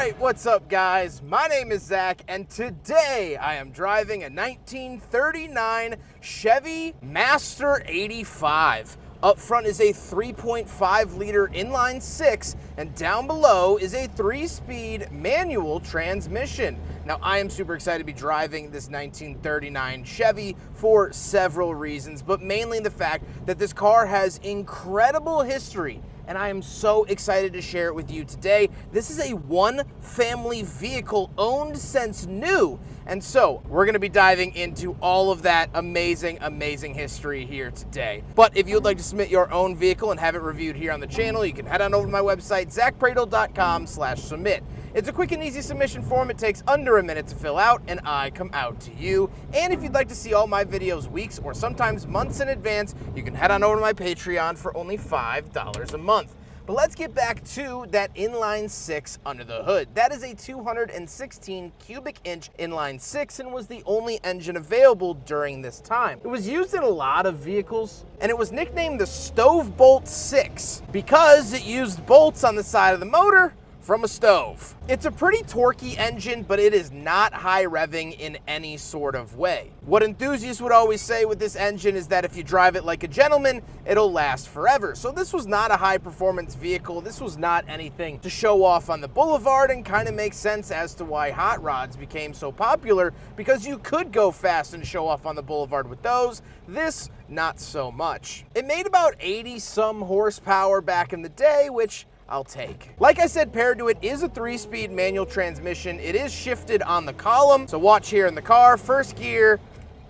right, what's up guys? My name is Zach and today I am driving a 1939 Chevy Master 85. Up front is a 3.5 liter inline six and down below is a 3-speed manual transmission. Now I am super excited to be driving this 1939 Chevy for several reasons, but mainly the fact that this car has incredible history and I am so excited to share it with you today. This is a one family vehicle owned since new. And so we're gonna be diving into all of that amazing history here today. But if you would like to submit your own vehicle and have it reviewed here on the channel, you can head on over to my website, zackpradel.com/submit. It's a quick and easy submission form. It takes under a minute to fill out and I come out to you. And if you'd like to see all my videos weeks or sometimes months in advance, you can head on over to my Patreon for only $5 a month. But let's get back to that inline six under the hood. That is a 216 cubic inch inline six and was the only engine available during this time. It was used in a lot of vehicles and it was nicknamed the Stove Bolt 6 because it used bolts on the side of the motor from a stove. It's a pretty torquey engine, but it is not high revving in any sort of way. What enthusiasts would always say with this engine is that if you drive it like a gentleman, it'll last forever. So this was not a high performance vehicle. This was not anything to show off on the boulevard, and kind of makes sense as to why hot rods became so popular, because you could go fast and show off on the boulevard with those. This, not so much. It made about 80 some horsepower back in the day, which I'll take. Like I said, paired to it is a 3-speed manual transmission. It is shifted on the column. So watch here in the car, first gear,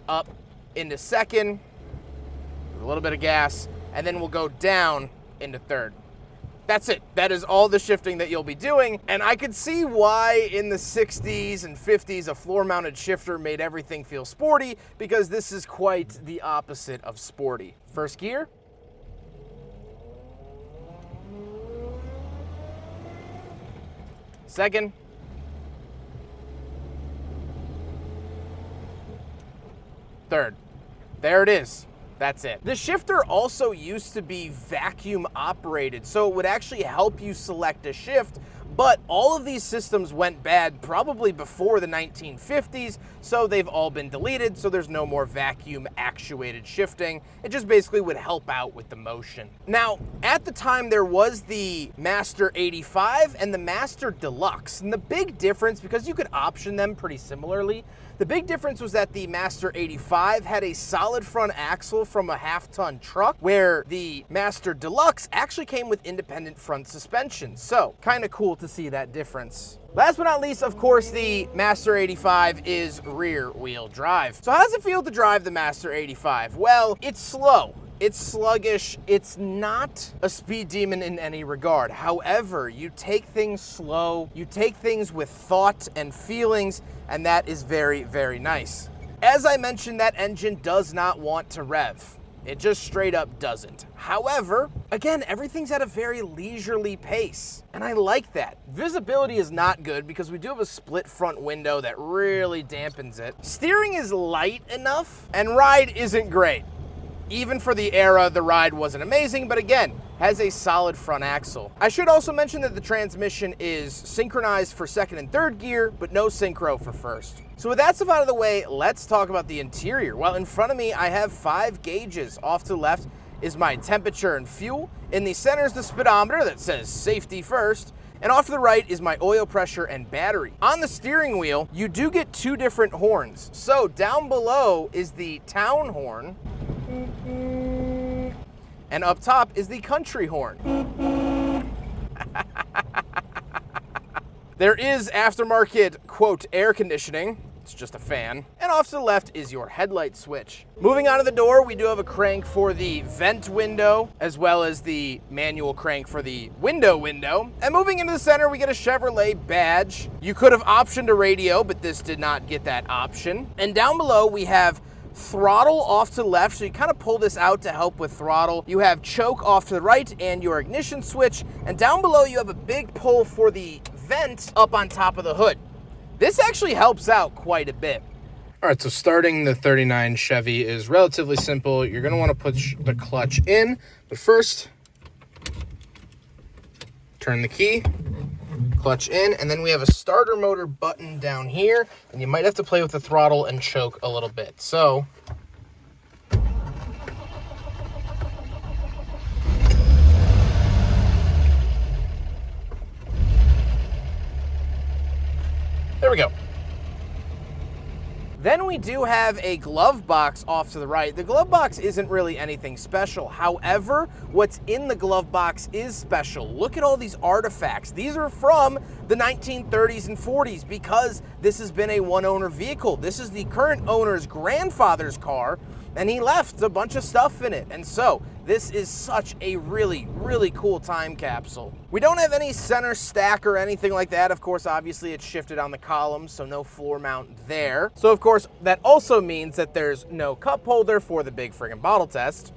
up into second, a little bit of gas, and then we'll go down into third. That's it. That is all the shifting that you'll be doing. And I could see why in the 60s and 50s a floor-mounted shifter made everything feel sporty, because this is quite the opposite of sporty. First gear. Second. Third. There it is. That's it. The shifter also used to be vacuum operated, so it would actually help you select a shift, but all of these systems went bad probably before the 1950s, so they've all been deleted, so there's no more vacuum actuated shifting. It just basically would help out with the motion. Now, at the time there was the Master 85 and the Master Deluxe, and the big difference, because you could option them pretty similarly, the big difference was that the Master 85 had a solid front axle from a half-ton truck, where the Master Deluxe actually came with independent front suspension. So, kind of cool to see that difference. Last but not least, of course, the Master 85 is rear-wheel drive. So how does it feel to drive the Master 85? Well, it's slow. It's sluggish. It's not a speed demon in any regard. However, you take things slow, you take things with thought and feelings, and that is very nice. As I mentioned, that engine does not want to rev. It just straight up doesn't. However, again, everything's at a very leisurely pace, and I like that. Visibility is not good because we do have a split front window that really dampens it. Steering is light enough, and ride isn't great. Even for the era, the ride wasn't amazing, but again, has a solid front axle. I should also mention that the transmission is synchronized for second and third gear, but no synchro for first. So with that stuff out of the way, let's talk about the interior. Well, in front of me, I have 5 gauges. Off to the left is my temperature and fuel. In the center is the speedometer that says safety first. And off to the right is my oil pressure and battery. On the steering wheel, you do get 2 different horns. So down below is the town horn, and up top is the country horn. There is aftermarket, quote, air conditioning. It's just a fan. And off to the left is your headlight switch. Moving on to the door, we do have a crank for the vent window, as well as the manual crank for the window. And moving into the center, we get a Chevrolet badge. You could have optioned a radio, but this did not get that option. And down below, we have throttle off to the left, so you kind of pull this out to help with throttle. You have choke off to the right and your ignition switch, and down below you have a big pull for the vent up on top of the hood. This actually helps out quite a bit. All right, so starting the 39 Chevy is relatively simple. You're gonna wanna put the clutch in, but first, turn the key, clutch in, and then we have a starter motor button down here, and you might have to play with the throttle and choke a little bit. So there we go. Then we do have a glove box off to the right. The glove box isn't really anything special. However, what's in the glove box is special. Look at all these artifacts. These are from the 1930s and 40s because this has been a one-owner vehicle. This is the current owner's grandfather's car, and he left a bunch of stuff in it. And so this is such a really, really cool time capsule. We don't have any center stack or anything like that. Of course, obviously it's shifted on the columns, so no floor mount there. So of course, that also means that there's no cup holder for the big friggin' bottle test.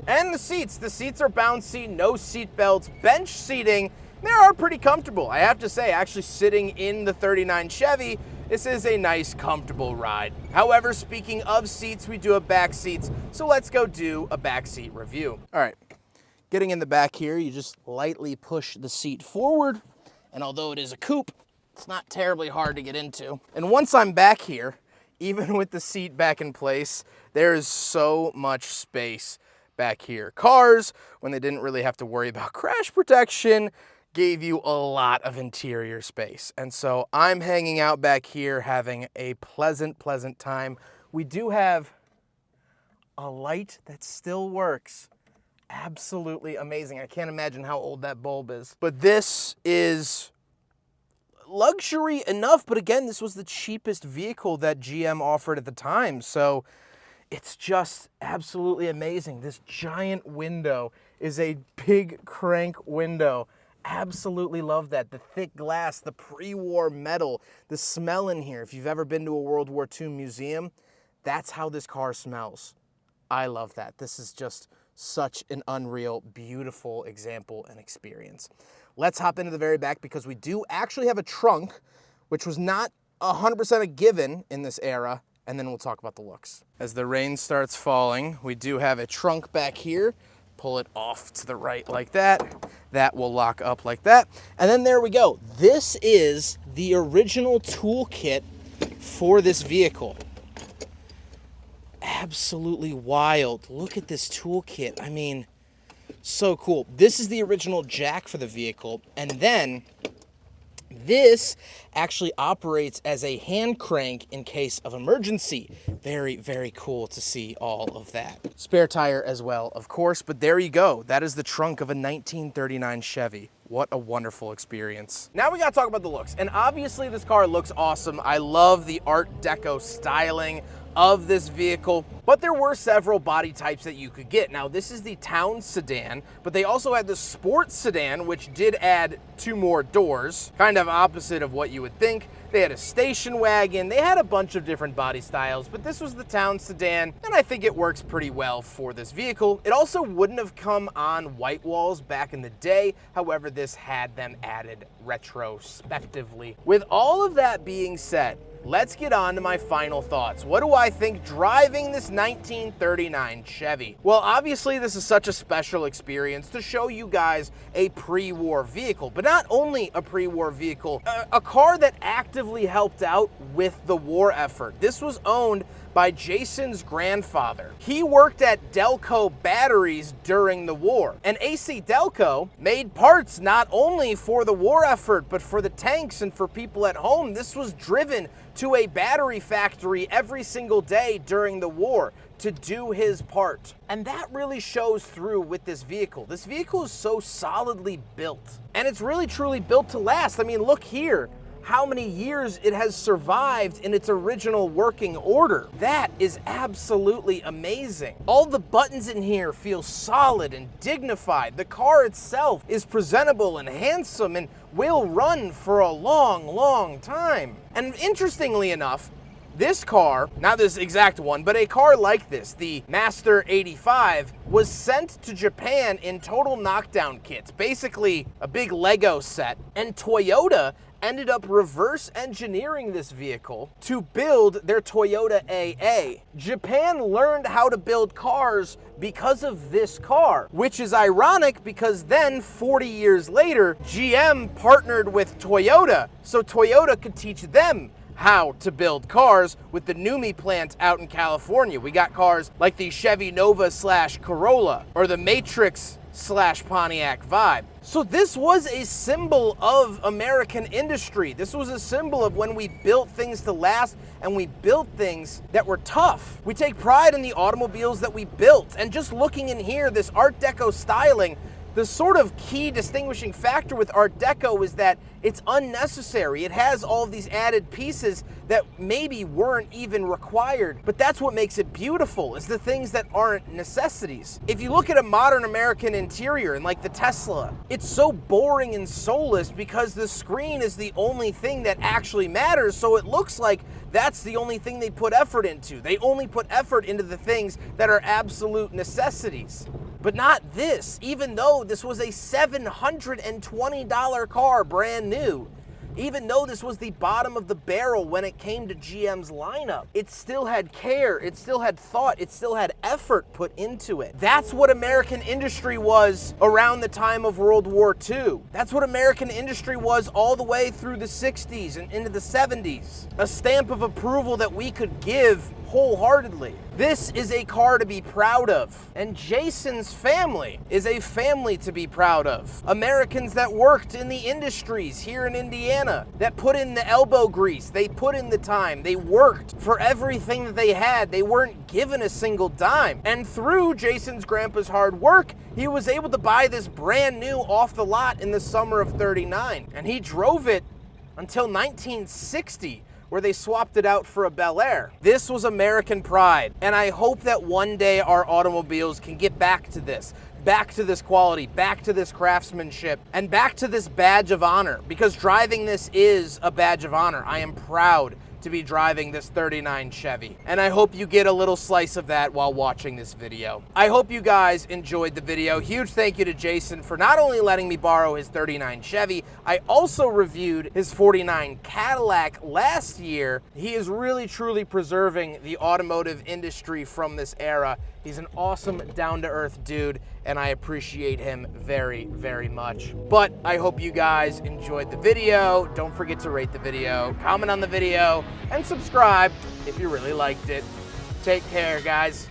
And the seats are bouncy, no seat belts, bench seating. They are pretty comfortable. I have to say, actually sitting in the 39 Chevy, this is a nice, comfortable ride. However, speaking of seats, we do have back seats, so let's go do a back seat review. All right, getting in the back here, you just lightly push the seat forward, and although it is a coupe, it's not terribly hard to get into. And once I'm back here, even with the seat back in place, there is so much space back here. Cars, when they didn't really have to worry about crash protection, gave you a lot of interior space. And so I'm hanging out back here having a pleasant time. We do have a light that still works. Absolutely amazing. I can't imagine how old that bulb is. But this is luxury enough, but again, this was the cheapest vehicle that GM offered at the time. So it's just absolutely amazing. This giant window is a big crank window. Absolutely love that. The thick glass, the pre-war metal, the smell in here. If you've ever been to a World War II museum, that's how this car smells. I love that. This is just such an unreal, beautiful example and experience. Let's hop into the very back because we do actually have a trunk, which was not 100% a given in this era, and then we'll talk about the looks. As the rain starts falling, we do have a trunk back here. Pull it off to the right like that. That will lock up like that. And then there we go. This is the original toolkit for this vehicle. Absolutely wild. Look at this toolkit. I mean, so cool. This is the original jack for the vehicle. And then this actually operates as a hand crank in case of emergency. Very, very cool to see all of that. Spare tire as well, of course, but there you go. That is the trunk of a 1939 Chevy. What a wonderful experience. Now we gotta talk about the looks. And obviously this car looks awesome. I love the Art Deco styling of this vehicle, but there were several body types that you could get. Now this is the town sedan, but they also had the sports sedan, which did add 2 more doors, kind of opposite of what you would think. They had a station wagon, they had a bunch of different body styles, but this was the town sedan, and I think it works pretty well for this vehicle. It also wouldn't have come on white walls back in the day, however this had them added retrospectively. With all of that being said, let's get on to my final thoughts. What do I think driving this 1939 Chevy? Well, obviously this is such a special experience to show you guys a pre-war vehicle, but not only a pre-war vehicle, a car that actively helped out with the war effort. This was owned by Jason's grandfather. He worked at Delco Batteries during the war, and AC Delco made parts not only for the war effort, but for the tanks and for people at home. This was driven to a battery factory every single day during the war to do his part. And that really shows through with this vehicle. This vehicle is so solidly built, and it's really truly built to last. I mean, look here. How many years it has survived in its original working order. That is absolutely amazing. All the buttons in here feel solid and dignified. The car itself is presentable and handsome and will run for a long, long time. And interestingly enough, This car, not this exact one, but a car like this, the Master 85, was sent to Japan in total knockdown kits, basically a big Lego set. And Toyota ended up reverse engineering this vehicle to build their Toyota AA. Japan learned how to build cars because of this car, which is ironic because then 40 years later, GM partnered with Toyota so Toyota could teach them how to build cars with the NUMMI plant out in California. We got cars like the Chevy Nova / Corolla or the Matrix / Pontiac Vibe. So this was a symbol of American industry. This was a symbol of when we built things to last and we built things that were tough. We take pride in the automobiles that we built. And just looking in here, this Art Deco styling, the sort of key distinguishing factor with Art Deco is that it's unnecessary. It has all of these added pieces that maybe weren't even required, but that's what makes it beautiful, is the things that aren't necessities. If you look at a modern American interior and like the Tesla, it's so boring and soulless because the screen is the only thing that actually matters, so it looks like that's the only thing they put effort into. They only put effort into the things that are absolute necessities. But not this, even though this was a $720 car, brand new. Even though this was the bottom of the barrel when it came to GM's lineup, it still had care, it still had thought, it still had effort put into it. That's what American industry was around the time of World War II. That's what American industry was all the way through the 60s and into the 70s. A stamp of approval that we could give wholeheartedly. This is a car to be proud of. And Jason's family is a family to be proud of. Americans that worked in the industries here in Indiana, that put in the elbow grease, they put in the time, they worked for everything that they had. They weren't given a single dime. And through Jason's grandpa's hard work, he was able to buy this brand new off the lot in the summer of '39. And he drove it until 1960. Where they swapped it out for a Bel Air. This was American pride, and I hope that one day our automobiles can get back to this quality, back to this craftsmanship, and back to this badge of honor, because driving this is a badge of honor. I am proud to be driving this '39 Chevy, and I hope you get a little slice of that while watching this video. I hope you guys enjoyed the video. Huge thank you to Jason for not only letting me borrow his '39 Chevy, I also reviewed his '49 Cadillac last year. He is really truly preserving the automotive industry from this era. He's an awesome, down-to-earth dude, and I appreciate him very, very much. But I hope you guys enjoyed the video. Don't forget to rate the video, comment on the video, and subscribe if you really liked it. Take care, guys.